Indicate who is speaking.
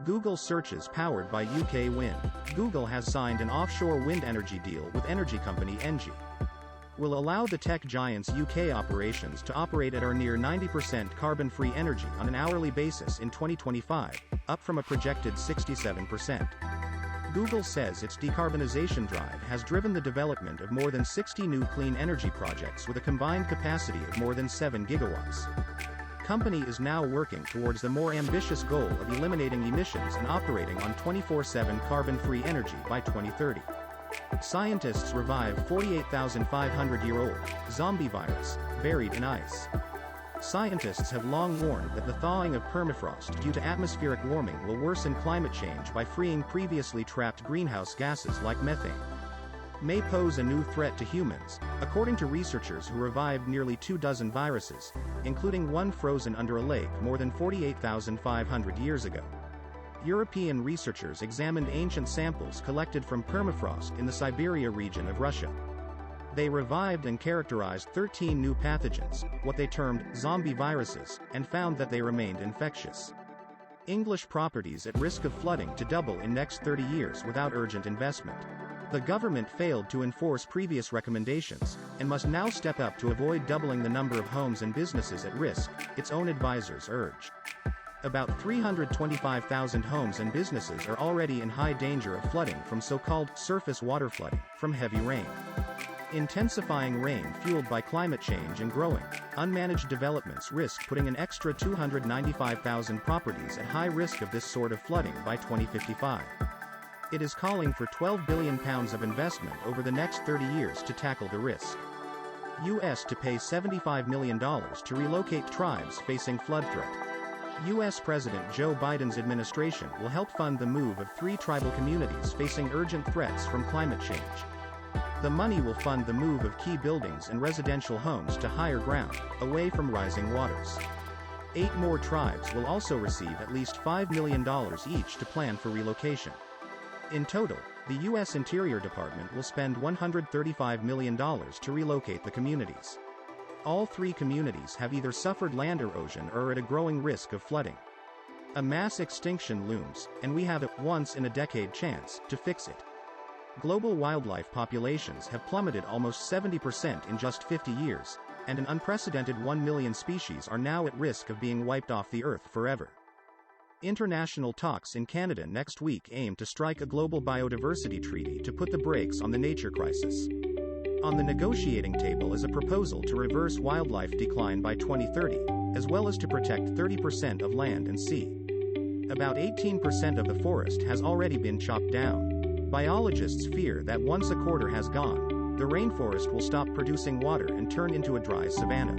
Speaker 1: Google searches powered by UK wind. Google has signed an offshore wind energy deal with energy company Engie. Will allow the tech giant's UK operations to operate at or near 90% carbon-free energy on an hourly basis in 2025, up from a projected 67%. Google says its decarbonization drive has driven the development of more than 60 new clean energy projects with a combined capacity of more than 7 gigawatts. Company is now working towards the more ambitious goal of eliminating emissions and operating on 24/7 carbon-free energy by 2030. Scientists revive 48,500-year-old zombie virus buried in ice. Scientists have long warned that the thawing of permafrost due to atmospheric warming will worsen climate change by freeing previously trapped greenhouse gases like methane. May pose a new threat to humans, according to researchers who revived nearly 24 viruses, including one frozen under a lake more than 48,500 years ago. European researchers examined ancient samples collected from permafrost in the Siberia region of Russia. They revived and characterized 13 new pathogens, what they termed zombie viruses, and found that they remained infectious. English properties at risk of flooding to double in next 30 years without urgent investment. The government failed to enforce previous recommendations, and must now step up to avoid doubling the number of homes and businesses at risk, its own advisors urge. About 325,000 homes and businesses are already in high danger of flooding from so-called surface water flooding, from heavy rain. Intensifying rain fueled by climate change and growing, unmanaged developments risk putting an extra 295,000 properties at high risk of this sort of flooding by 2055. It is calling for £12 billion of investment over the next 30 years to tackle the risk. U.S. to pay $75 million to relocate tribes facing flood threat. U.S. President Joe Biden's administration will help fund the move of 3 tribal communities facing urgent threats from climate change. The money will fund the move of key buildings and residential homes to higher ground, away from rising waters. 8 more tribes will also receive at least $5 million each to plan for relocation. In total, the U.S. Interior Department will spend $135 million to relocate the communities. All 3 communities have either suffered land erosion or are at a growing risk of flooding. A mass extinction looms, and we have a once-in-a-decade chance to fix it. Global wildlife populations have plummeted almost 70% in just 50 years, and an unprecedented 1 million species are now at risk of being wiped off the Earth forever. International talks in Canada next week aim to strike a global biodiversity treaty to put the brakes on the nature crisis. On the negotiating table is a proposal to reverse wildlife decline by 2030, as well as to protect 30% of land and sea. About 18% of the forest has already been chopped down. Biologists fear that once a quarter has gone, the rainforest will stop producing water and turn into a dry savanna.